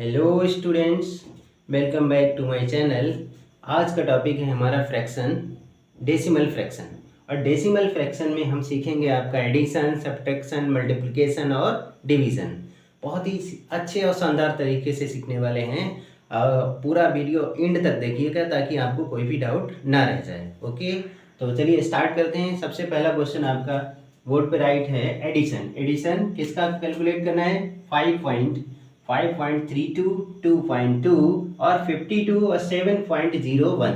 Hello students, welcome back to my channel. आज का topic है हमारा फ्रैक्शन, डेसिमल फ्रैक्शन। और डेसिमल फ्रैक्शन में हम सीखेंगे आपका एडिशन, सब्ट्रैक्शन, मल्टीप्लिकेशन और डिवीज़न। बहुत ही अच्छे और शानदार तरीके से सीखने वाले हैं। पूरा वीडियो एंड तक देखिएगा ताकि आपको कोई भी डाउट ना रह जाए। ओके, तो चलिए स्टार्ट करते हैं। सबसे पहला क्वेश्चन आपका बोर्ड पे राइट है एडिशन। एडिशन किसका कैलकुलेट करना है? 5.32, 2.2 और 52 और 7.01।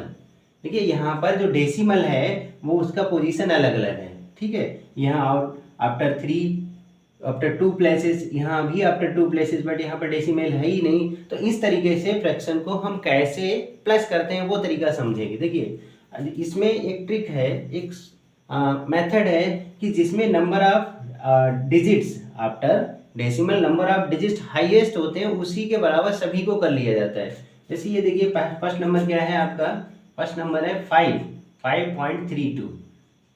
देखिए यहाँ पर जो डेसिमल है वो उसका पोजीशन अलग अलग है। ठीक है, यहाँ आफ्टर 3 आफ्टर 2 प्लेसेस, यहाँ भी आफ्टर 2 प्लेसेस, बट यहाँ पर डेसिमल है ही नहीं। तो इस तरीके से फ्रैक्शन को हम कैसे प्लस करते हैं वो तरीका समझेंगे। देखिए इसमें एक ट्रिक है, एक मेथड है कि जिसमें number of digits after decimal number of digit highest होते हैं उसी के बराबर सभी को कर लिया जाता है। जैसे ये देखिए फर्स्ट नंबर क्या है आपका? फर्स्ट नंबर है 5.32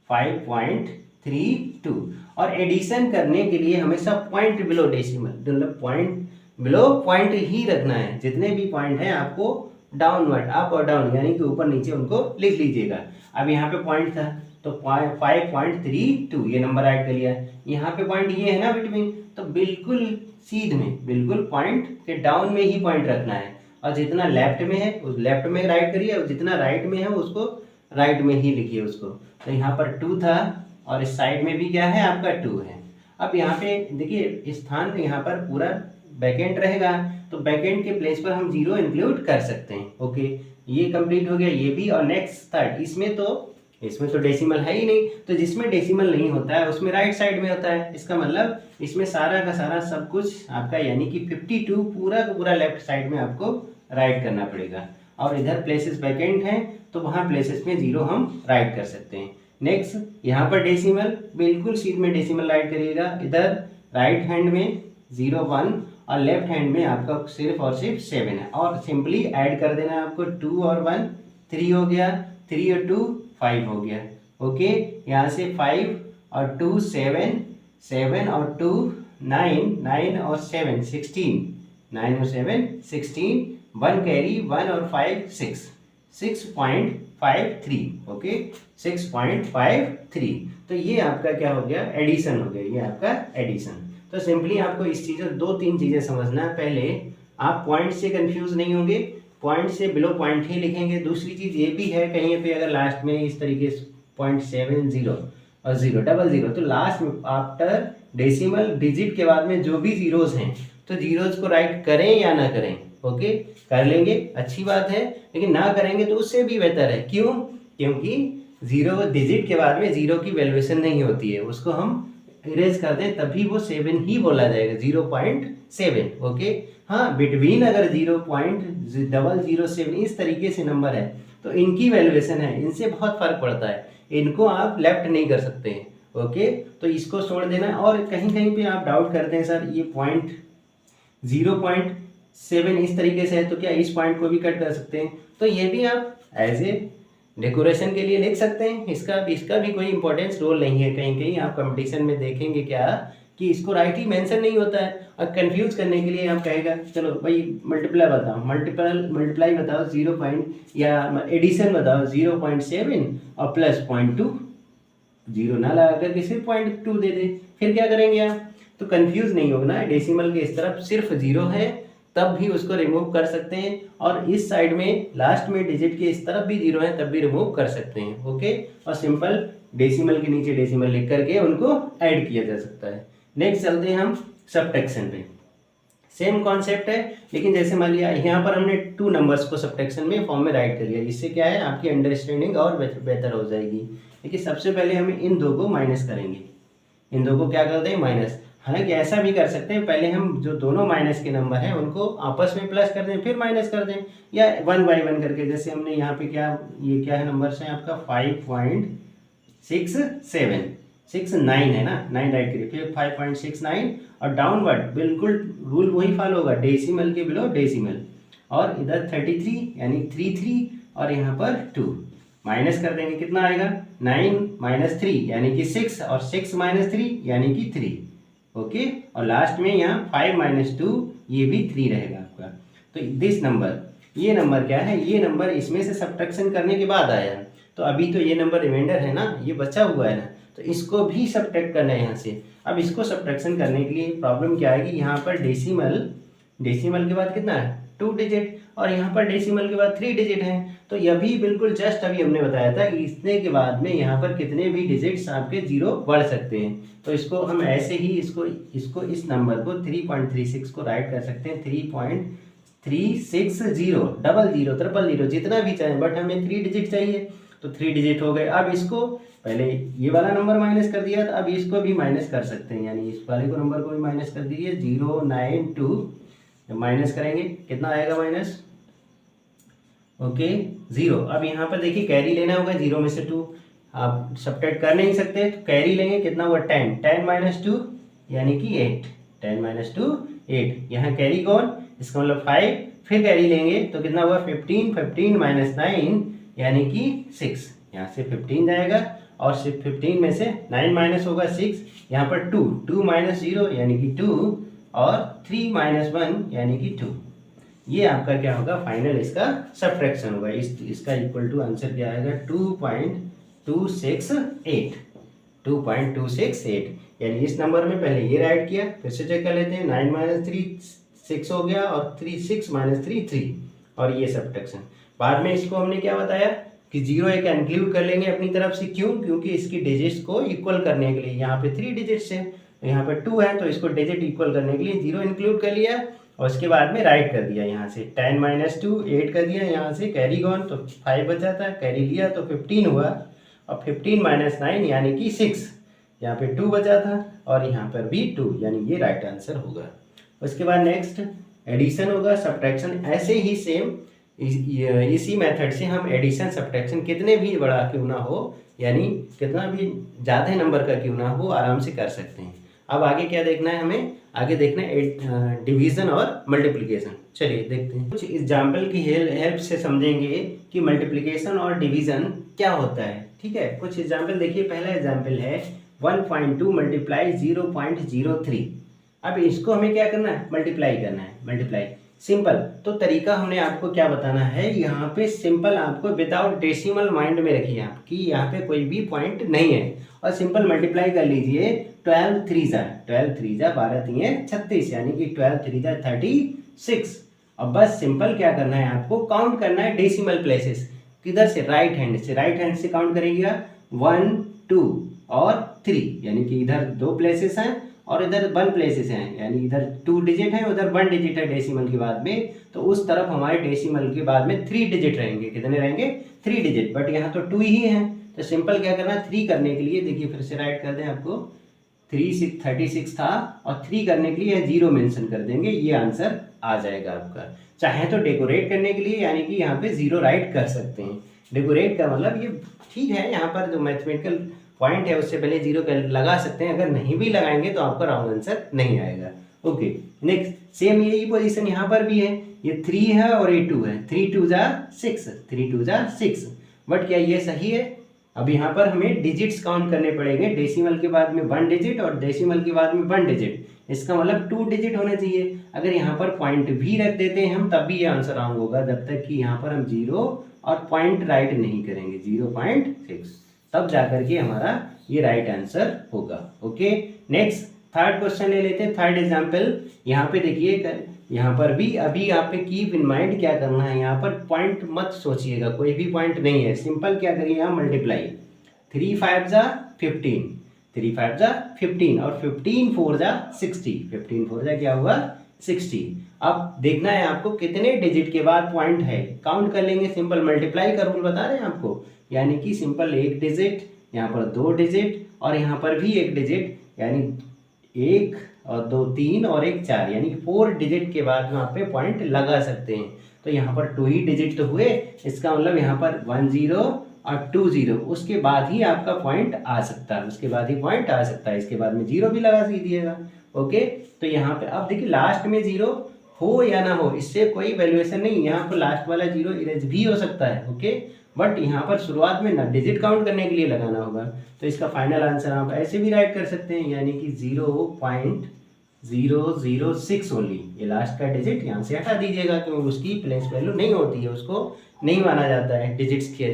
5.32। और एडिशन करने के लिए हमेशा पॉइंट बिलो डेसिमल, मतलब पॉइंट बिलो पॉइंट ही रखना है। जितने भी पॉइंट हैं आपको डाउनवर्ड, अप और डाउन यानी कि ऊपर नीचे उनको लिख लीजिएगा। अब यहाँ पे पॉइंट था तो 5.32 ये नंबर ऐड कर लिया। यहाँ पे पॉइंट ये है ना बिटवीन, तो बिल्कुल सीध में, बिल्कुल पॉइंट के डाउन में ही पॉइंट रखना है। और जितना लेफ्ट में है उस लेफ्ट में राइट करिए, और जितना राइट में है उसको राइट में ही लिखिए उसको। तो यहाँ पर 2 था और इस साइड में भी क्या है आपका 2 है। अब यहाँ पे देखिए स्थान यहाँ पर पूरा बैकेंड रहेगा, तो बैकेंड के प्लेस पर हम 0 इंक्लूड कर सकते हैं। ओके, ये कंप्लीट हो गया, ये भी। और नेक्स्ट थर्ड, इसमें तो डेसिमल है ही नहीं, तो जिसमें डेसिमल नहीं होता है उसमें राइट साइड में होता है। इसका मतलब इसमें सारा का सारा सब कुछ आपका यानी कि 52 पूरा का पूरा लेफ्ट साइड में आपको राइट करना पड़ेगा। और इधर प्लेसेस वैकेंट हैं तो वहाँ प्लेसेस में 0 हम राइट कर सकते हैं। नेक्स्ट यहाँ पर डेसिमल, बिल्कुल सीध में डेसिमल राइट करिएगा। इधर राइट हैंड में 0 1 और लेफ्ट हैंड में आपका सिर्फ और सिर्फ 7 है। और सिंपली ऐड कर देना है आपको, 2 और 1 3 हो गया, 3 और 2 5 हो गया। ओके, यहाँ से 5 और 2 7, 7 और 2 9, 9 और 7 16, 9 और 7 16, 1 कैरी, 1 और 5 6, 6.53। ओके, 6.53। तो ये आपका क्या हो गया? एडिशन हो गया, ये आपका एडिशन। तो सिंपली आपको इस चीज़ों 2-3 चीज़ें समझना है। पहले आप पॉइंट से कंफ्यूज नहीं होंगे, पॉइंट से बिलो पॉइंट ही लिखेंगे। दूसरी चीज़ ये भी है, कहीं पे अगर लास्ट में इस तरीके से 0.70 और 0 डबल 0, तो लास्ट में आफ्टर डेसिमल डिजिट के बाद में जो भी जीरोज हैं तो जीरोज को राइट करें या ना करें। ओके, कर लेंगे अच्छी बात है, लेकिन ना करेंगे तो उससे भी बेहतर है। क्यों? क्योंकि 0 डिजिट के बाद में 0 की वैल्यूएशन नहीं होती है, उसको हम इरेज कर दें तभी वो 7 ही बोला जाएगा, 0.7। ओके, हाँ, बिटवीन अगर 0.007 इस तरीके से नंबर है तो इनकी वैल्यूएशन है, इनसे बहुत फर्क पड़ता है, इनको आप लेफ्ट नहीं कर सकते हैं। ओके, तो इसको छोड़ देना। और कहीं कहीं पे आप डाउट करते हैं सर ये पॉइंट 0.7 इस तरीके से है तो क्या इस पॉइंट को भी कट कर सकते हैं? तो ये भी आप एज ए डेकोरेशन के लिए लिख सकते हैं, इसका भी कोई इंपॉर्टेंस रोल नहीं है। कहीं कहीं आप कंपटीशन में देखेंगे क्या कि इसको राइट ही मेंशन नहीं होता है, और कंफ्यूज करने के लिए आप कहेगा चलो भाई मल्टीप्लाई बताओ, मल्टीप्लाई बताओ 0 पॉइंट, या एडिशन बताओ 0.7 और प्लस 0.2, 0 ना लगा करके सिर्फ 0.2 दे दे, फिर क्या करेंगे आप? तो कंफ्यूज नहीं होना, डेसिमल के इस तरफ सिर्फ 0 है तब भी उसको रिमूव कर सकते हैं, और इस साइड में लास्ट में डिजिट के इस तरफ भी 0 है तब भी रिमूव कर सकते हैं। ओके, और सिंपल डेसिमल के नीचे डेसिमल लिख करके उनको ऐड किया जा सकता है। नेक्स्ट चलते हैं हम सब्ट्रैक्शन पे। सेम कॉन्सेप्ट है, लेकिन जैसे मान लिया यहाँ पर हमने 2 नंबर्स को सब्ट्रैक्शन में फॉर्म में राइट कर लिया, इससे क्या है आपकी अंडरस्टैंडिंग और बेहतर हो जाएगी। देखिए सबसे पहले हम इन 2 को माइनस करेंगे, इन 2 को क्या करते हैं? माइनस। हालांकि ऐसा भी कर सकते हैं, पहले हम जो दोनों माइनस के नंबर हैं उनको आपस में प्लस कर दें फिर माइनस कर दें, या 1 बाई 1 करके। जैसे हमने यहाँ पे ये क्या है नंबर्स हैं आपका 5.67, 69 है ना, 9 राइट करिए, फिर 5.69 और डाउनवर्ड बिल्कुल रूल वही फॉलो होगा, डेसिमल के बिलो डेसिमल, और इधर 33 यानी 33 और यहाँ पर 2 माइनस कर देंगे, कितना आएगा? 9 - 3 यानी कि 6, और 6 - 3 यानी कि 3। ओके, और लास्ट में यहाँ 5 - 2 ये भी 3 रहेगा आपका। तो दिस नंबर, ये नंबर क्या है, ये नंबर इसमें से सब्ट्रैक्शन करने के बाद आया, तो अभी तो ये नंबर रिमाइंडर है ना, ये बचा हुआ है ना, तो इसको भी सब्ट्रैक्ट करना है यहाँ से। अब इसको सब्ट्रैक्शन करने के लिए प्रॉब्लम क्या आएगी, यहाँ पर डेसिमल के बाद कितना है 2 डिजिट, और यहाँ पर डेसिमल के बाद 3 डिजिट है। तो यह भी बिल्कुल जस्ट अभी हमने बताया था, इसने के बाद में यहाँ पर कितने भी डिजिट्स आपके 0 बढ़ सकते हैं। तो इसको हम ऐसे ही इसको इस नंबर को 3.36 को राइट कर सकते हैं 3.360, डबल जीरो ट्रिपल जीरो जितना भी चाहे, बट हमें 3 डिजिट चाहिए, तो 3 डिजिट हो गए। अब इसको पहले ये वाला नंबर माइनस कर दिया, अब इसको भी माइनस कर सकते हैं, यानी इस वाले को नंबर को भी माइनस कर दीजिए 092, जब माइनस करेंगे कितना आएगा माइनस, ओके 0। अब यहाँ पर देखिए कैरी लेना होगा, 0 में से 2 आप सब्ट्रैक्ट कर नहीं सकते, तो कैरी लेंगे, कितना हुआ 10, 10 माइनस 2 यानी कि 8, 10 माइनस 2 8, यहाँ कैरी कौन, इसका मतलब 5, फिर कैरी लेंगे तो कितना हुआ 15, 15 माइनस 9 यानी कि 6, यहाँ से 15 जाएगा, और सिर्फ 15 में से 9 माइनस होगा 6, यहाँ पर 2, 2 माइनस 0 यानी कि 2, और 3 माइनस 1 यानी कि 2। ये आपका क्या होगा फाइनल इसका सब्ट्रैक्शन होगा, इसका इक्वल टू आंसर क्या आएगा 2.268, 2.268। यानी इस नंबर में पहले ये राइट किया, फिर से चेक कर लेते हैं, 9 माइनस 3 6 हो गया, और 6 माइनस 3 3, और ये सब्ट्रैक्शन। बाद में इसको हमने क्या बताया कि 0 एक इंक्लूड कर लेंगे अपनी तरफ से, क्यों, क्योंकि इसकी डिजिट्स को इक्वल करने के लिए, यहाँ पे 3 डिजिट्स है, तो यहाँ पे 2 है, तो इसको डिजिट इक्वल करने के लिए 0 इंक्लूड कर लिया, और उसके बाद में राइट कर दिया, यहाँ से 10 माइनस 2 8 कर दिया, यहाँ से कैरी गॉन तो 5 बचा था, कैरी लिया तो 15 हुआ, और 15 माइनस 9 यानी कि 6, यहाँ पे 2 बचा था, और यहाँ पर भी 2, यानी ये राइट आंसर होगा। उसके बाद नेक्स्ट एडिशन होगा, सब्ट्रैक्शन ऐसे ही सेम इसी मेथड से हम एडिशन सब्ट्रैक्शन कितने भी बड़ा क्यों ना हो, यानी कितना भी ज़्यादा नंबर का क्यों ना हो, आराम से कर सकते हैं। अब आगे क्या देखना है हमें, आगे देखना है डिवीज़न और मल्टीप्लिकेशन। चलिए देखते हैं, कुछ एग्जाम्पल की हेल्प से समझेंगे कि मल्टीप्लिकेशन और डिवीज़न क्या होता है। ठीक है, कुछ एग्जाम्पल देखिए। पहला एग्जाम्पल है 1.2 मल्टीप्लाई 0.03। अब इसको हमें क्या करना है, मल्टीप्लाई करना है, मल्टीप्लाई सिंपल। तो तरीका हमने आपको क्या बताना है, यहाँ पे सिंपल आपको विदाउट डेसिमल माइंड में रखिए आप कि यहाँ पे कोई भी पॉइंट नहीं है, और सिंपल मल्टीप्लाई कर लीजिए 12 3 जा 12 3 36, यानी कि 12 3 जा 36। अब बस सिंपल क्या करना है, आपको काउंट करना है डेसिमल प्लेसेस, किधर से, राइट हैंड से काउंट करेंगे 1 2 और 3, यानी कि इधर 2 प्लेसेस हैं और इधर 1 प्लेसेस हैं, यानी इधर 2 डिजिट है, उधर 1 डिजिट है डेसिमल के बाद में, तो उस तरफ हमारे डेसिमल के बाद में 3 डिजिट रहेंगे। कितने रहेंगे 3 डिजिट, बट यहाँ तो 2 ही है, तो सिंपल क्या करना है 3 करने के लिए, देखिए फिर से राइट कर दें, आपको 36 था, और 3 करने के लिए 0 मेंशन कर देंगे, ये आंसर आ जाएगा आपका। चाहे तो डेकोरेट करने के लिए, यानी कि यहाँ पे 0 राइट कर सकते हैं। डेकोरेट का मतलब ये ठीक है, यहाँ पर जो मैथमेटिकल पॉइंट है उससे पहले 0 लगा सकते हैं, अगर नहीं भी लगाएंगे तो आपका रॉन्ग आंसर नहीं आएगा। ओके, नेक्स्ट सेम यही पोजीशन यहाँ पर भी है, ये 3 है और ये 2 है, 3 2 जा 6, बट क्या ये सही है? अब यहाँ पर हमें डिजिट्स काउंट करने पड़ेंगे, डेसिमल के बाद में 1 डिजिट और डेसिमल के बाद में 1 डिजिट, इसका मतलब 2 डिजिट होने चाहिए। अगर यहाँ पर पॉइंट भी रख देते हैं हम, तब भी ये आंसर रॉन्ग होगा, जब तक कि यहाँ पर हम 0 और पॉइंट राइट नहीं करेंगे 0.6, तब जाकर के हमारा ये राइट आंसर होगा। ओके, नेक्स्ट थर्ड क्वेश्चन ले लेते हैं, थर्ड एग्जाम्पल। यहाँ पे देखिए, यहाँ पर भी अभी आप पे कीप इन माइंड क्या करना है, यहाँ पर पॉइंट मत सोचिएगा, कोई भी पॉइंट नहीं है, सिंपल क्या करिए यहाँ मल्टीप्लाई, 3 5 जा 15, 3 5 जा 15, और 15 4 जा 60, 15 4 जा क्या हुआ 60। अब देखना है आपको कितने डिजिट के बाद पॉइंट है, काउंट कर लेंगे, सिंपल मल्टीप्लाई का रूल बता रहे हैं आपको, यानी कि सिंपल 1 डिजिट, यहाँ पर 2 डिजिट, और यहाँ पर भी 1 डिजिट, यानी 1 और 2 3 और 1 4, यानी 4 डिजिट के बाद वहाँ पे पॉइंट लगा सकते हैं। तो यहाँ पर 2 ही डिजिट तो हुए, इसका मतलब यहाँ पर 1 0 और 2 0, उसके बाद ही आपका पॉइंट आ सकता है, उसके बाद ही पॉइंट आ सकता है, इसके बाद में 0 भी लगा दीजिएगा। ओके, तो यहाँ पे अब देखिए लास्ट में 0 हो या ना हो, इससे कोई वैल्यूएशन नहीं, यहाँ पर लास्ट वाला 0 इरेज भी हो सकता है। ओके, बट यहाँ पर शुरुआत में ना डिजिट काउंट करने के लिए लगाना होगा, तो इसका फाइनल आंसर आप ऐसे भी राइट कर सकते हैं, यानी कि 0.5 006 ओनली, ये लास्ट का डिजिट यहाँ से हटा दीजिएगा क्योंकि उसकी प्लेस वैल्यू नहीं होती है, उसको नहीं माना जाता है डिजिट्स के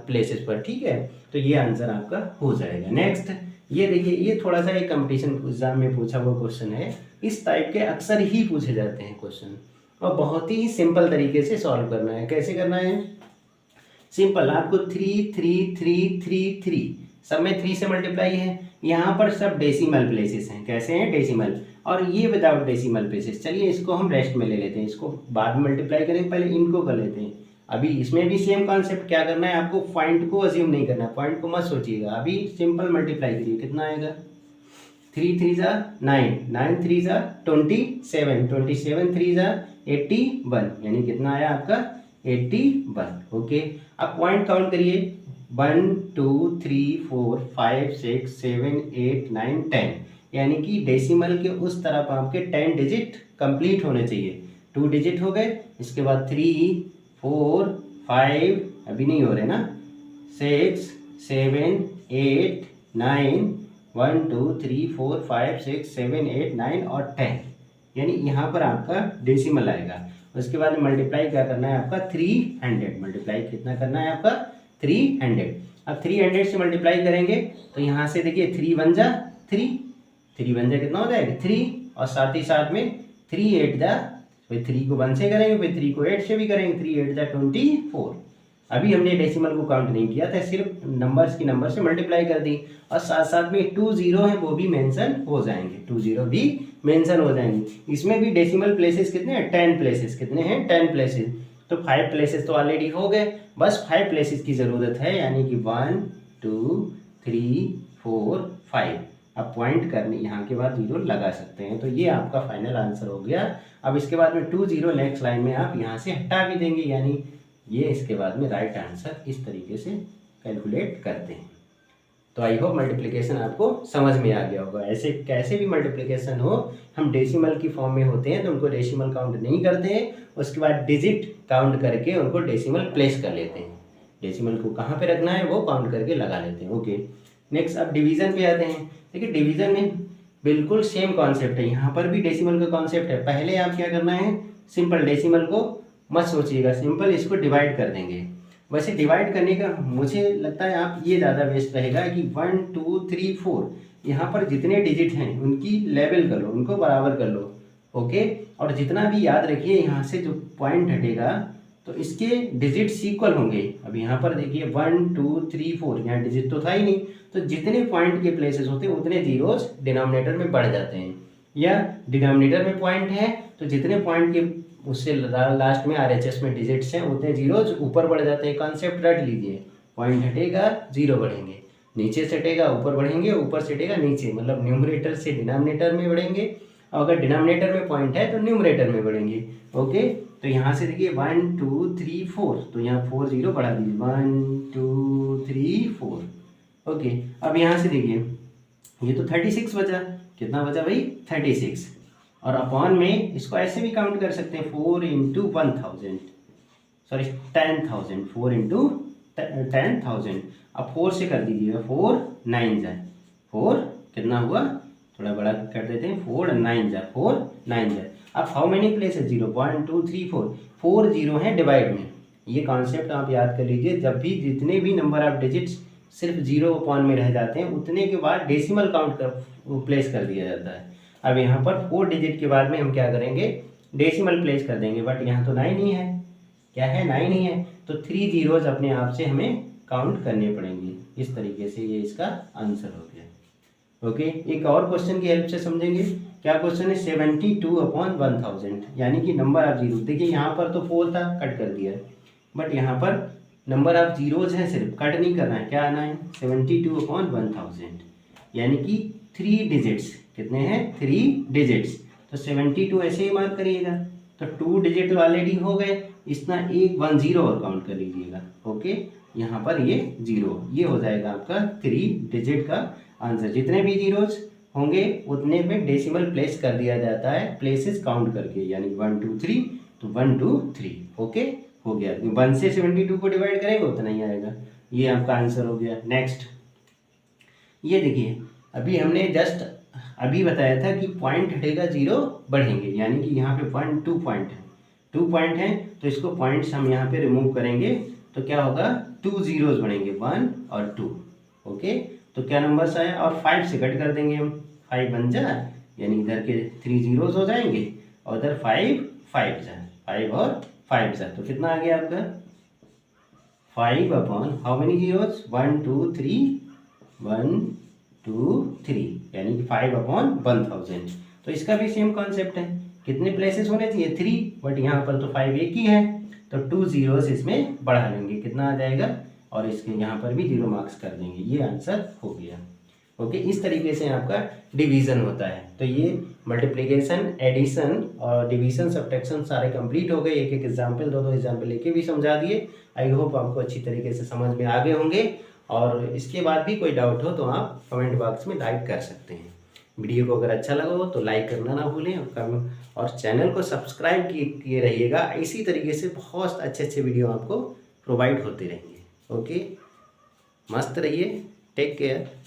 प्लेसेस पर, ठीक है। तो ये आंसर आपका हो जाएगा। नेक्स्ट ये देखिए, ये थोड़ा सा एक कंपटीशन एग्जाम में पूछा हुआ क्वेश्चन है, इस टाइप के अक्सर ही पूछे जाते हैं क्वेश्चन, और बहुत ही सिंपल तरीके से सॉल्व करना है। कैसे करना है? सिंपल, आपको 3 3 3 3 3 सब में 3 से मल्टीप्लाई है, यहाँ पर सब डेसिमल प्लेसेस हैं। कैसे हैं? डेसिमल, और ये विदाउट डेसिमल प्लेसेस। चलिए इसको हम रेस्ट में ले लेते हैं, इसको बाद में मल्टीप्लाई करेंगे, पहले इनको कर लेते हैं। अभी इसमें भी सेम कॉन्सेप्ट, क्या करना है आपको? पॉइंट को अज्यूम नहीं करना है, पॉइंट को मत सोचिएगा। अभी सिंपल मल्टीप्लाई करिए, कितना आएगा? 3 3 जा 9, 9 3 जा 27, 27 3 जा 81, यानी कितना आया आपका? 81। ओके, अब पॉइंट काउंट करिए, 1 2 3 4 5 6 7 8 9 10, यानी कि डेसिमल के उस तरफ आपके 10 डिजिट कंप्लीट होने चाहिए। 2 डिजिट हो गए, इसके बाद 3 4 5 अभी नहीं हो रहे ना, 6 7 8 9 1 2 3 4 5 6 7 8 9 और 10, यानी यहाँ पर आपका डेसिमल आएगा। उसके बाद मल्टीप्लाई क्या करना है आपका? 300। मल्टीप्लाई कितना करना है आपका? 300। अब 300 से मल्टीप्लाई करेंगे तो यहाँ से देखिए 3 1 जा 3, 3 1 जा कितना हो जाएगा? 3, और साथ ही साथ में 3 8 जा, फिर 3 को 1 से करेंगे, फिर 3 को 8 से भी करेंगे, 3 8 जा 24। अभी हमने डेसिमल को काउंट नहीं किया था, सिर्फ नंबर्स की नंबर से मल्टीप्लाई कर दी, और साथ साथ में 2 0 है वो भी मेंशन हो जाएंगे, 2 0 भी मेंशन हो जाएंगे। इसमें भी डेसिमल प्लेसेस कितने हैं? 10 प्लेसेस। कितने हैं? 10 प्लेसेस। तो 5 प्लेसेस तो ऑलरेडी हो गए, बस 5 प्लेसेस की ज़रूरत है, यानी कि 1 2 3 4 5। अब पॉइंट करने यहाँ के बाद 0 लगा सकते हैं, तो ये आपका फाइनल आंसर हो गया। अब इसके बाद में 2 0 नेक्स्ट लाइन में आप यहाँ से हटा भी देंगे, यानी ये इसके बाद में राइट आंसर इस तरीके से कैलकुलेट करते हैं। तो आई होप मल्टीप्लिकेशन आपको समझ में आ गया होगा। ऐसे कैसे भी मल्टीप्लिकेशन हो, हम डेसिमल की फॉर्म में होते हैं तो उनको डेसिमल काउंट नहीं करते हैं, उसके बाद डिजिट काउंट करके उनको डेसिमल प्लेस कर लेते हैं। डेसिमल को कहाँ पे रखना है वो काउंट करके लगा लेते हैं। ओके, नेक्स्ट अब डिवीज़न पे आते हैं। देखिए डिवीज़न में बिल्कुल सेम कॉन्सेप्ट है, यहाँ पर भी डेसिमल का कॉन्सेप्ट है। पहले आप क्या करना है? सिंपल डेसिमल को मत सोचिएगा, सिंपल इसको डिवाइड कर देंगे। वैसे डिवाइड करने का मुझे लगता है आप ये ज़्यादा बेस्ट रहेगा कि 1 2 3 4 यहाँ पर जितने डिजिट हैं उनकी लेवल कर लो, उनको बराबर कर लो। ओके, और जितना भी याद रखिए यहाँ से जो पॉइंट हटेगा तो इसके डिजिट्स इक्वल होंगे। अब यहाँ पर देखिए 1 2 3 4, यहाँ डिजिट तो था ही नहीं, तो जितने पॉइंट के प्लेसेस होते हैं उतने जीरोस डिनोमिनेटर में बढ़ जाते हैं, या डिनोमिनेटर में पॉइंट है तो जितने पॉइंट के उससे लास्ट में RHS में डिजिट्स हैं उतने जीरोज ऊपर बढ़ जाते हैं। कॉन्सेप्ट रट लीजिए, पॉइंट हटेगा जीरो बढ़ेंगे, नीचे से हटेगा ऊपर बढ़ेंगे, ऊपर से हटेगा नीचे, मतलब न्यूमरेटर से डिनोमिनेटर में बढ़ेंगे, और अगर डिनोमिनेटर में पॉइंट है तो न्यूमरेटर में बढ़ेंगे। ओके, तो यहाँ से देखिए 1 2 3 4, तो यहाँ 4 0 बढ़ा दीजिए, 1 2 3 4। ओके, अब यहाँ से देखिए ये तो 36 बचा, कितना बचा भाई? 36, और अपॉन में इसको ऐसे भी काउंट कर सकते हैं 4 इंटू 1000, सॉरी 10,000, 4 इंटू 10,000। अब 4 से कर दीजिएगा, 4 9 जाए 4, कितना हुआ? थोड़ा बड़ा कर देते हैं, 4 9 जाए 4 9 जाए। अब हाउ मेनी प्लेसेस? 0 1 2 3 4, 4 0 है डिवाइड में। ये कॉन्सेप्ट आप याद कर लीजिए, जब भी जितने भी नंबर ऑफ डिजिट्स सिर्फ 0 अपॉन में रह जाते हैं उतने के बाद डेसिमल काउंट कर प्लेस कर दिया जाता है। अब यहाँ पर 4 डिजिट के बाद में हम क्या करेंगे? डेसिमल प्लेस कर देंगे, बट यहाँ तो 9 ही है। क्या है? 9 ही है, तो 3 जीरोज अपने आप से हमें काउंट करने पड़ेंगे। इस तरीके से ये इसका आंसर हो गया। ओके, एक और क्वेश्चन की हेल्प से समझेंगे। क्या क्वेश्चन है? 72 अपॉन 1000, यानी कि नंबर ऑफ जीरो। देखिए यहाँ पर तो 4 था, कट कर दिया, बट यहाँ पर नंबर ऑफ जीरोज हैं, सिर्फ कट नहीं करना है। क्या आना है? 72 अपॉन 1000, यानी कि 3 डिजिट्स। कितने हैं? 3 डिजिट्स। तो 72 ऐसे ही मार्क करिएगा, तो 2 डिजिट ऑलरेडी हो गए, इतना एक 1 0 और काउंट कर लीजिएगा। ओके, यहाँ पर ये 0, ये हो जाएगा आपका 3 डिजिट का आंसर। जितने भी जीरोज होंगे उतने में डेसिमल प्लेस कर दिया जाता है, प्लेसेस काउंट करके, यानी 1 2 3, तो 1 2 3। ओके, हो गया। 1 से 72 को डिवाइड करेंगे उतना ही आएगा। ये आपका आंसर हो गया। नेक्स्ट ये देखिए, अभी हमने जस्ट अभी बताया था कि पॉइंट हटेगा 0 बढ़ेंगे, यानी कि यहाँ पे पॉइंट 2 पॉइंट है, 2 पॉइंट है तो इसको पॉइंट्स हम यहाँ पे रिमूव करेंगे तो क्या होगा 2 जीरोज बढ़ेंगे 1 और 2। ओके, तो क्या नंबर्स आया और 5 से कट कर देंगे हम, 5 बन जाए यानी इधर के 3 जीरोज हो जाएंगे और इधर 5 5 जाए, 5 और 5 जाए तो कितना आ गया आपका 5 अपॉन हाउ मेनी जीरोज 1 2 3 1 2 3 यानी कि 5 अपॉन 1000। तो इसका भी सेम कॉन्सेप्ट है, कितने प्लेसेस होने चाहिए 3, बट यहाँ पर तो 5 एक ही है तो 2 जीरोस इसमें बढ़ा लेंगे, कितना आ जाएगा और इसके यहाँ पर भी 0 मार्क्स कर देंगे, ये आंसर हो गया। ओके, इस तरीके से आपका डिवीज़न होता है। तो ये मल्टीप्लिकेशन, एडिशन और डिवीज़न, सब्ट्रैक्शन सारे कंप्लीट हो गए, एक एक एग्जाम्पल, दो एग्जाम्पल लेके भी समझा दिए। आई होप आपको अच्छी तरीके से समझ में आ गए होंगे, और इसके बाद भी कोई डाउट हो तो आप कमेंट बॉक्स में लाइक कर सकते हैं। वीडियो को अगर अच्छा लगा हो तो लाइक करना ना भूलें, और चैनल को सब्सक्राइब किए रहिएगा। इसी तरीके से बहुत अच्छे अच्छे वीडियो आपको प्रोवाइड होते रहेंगे। ओके, मस्त रहिए, टेक केयर।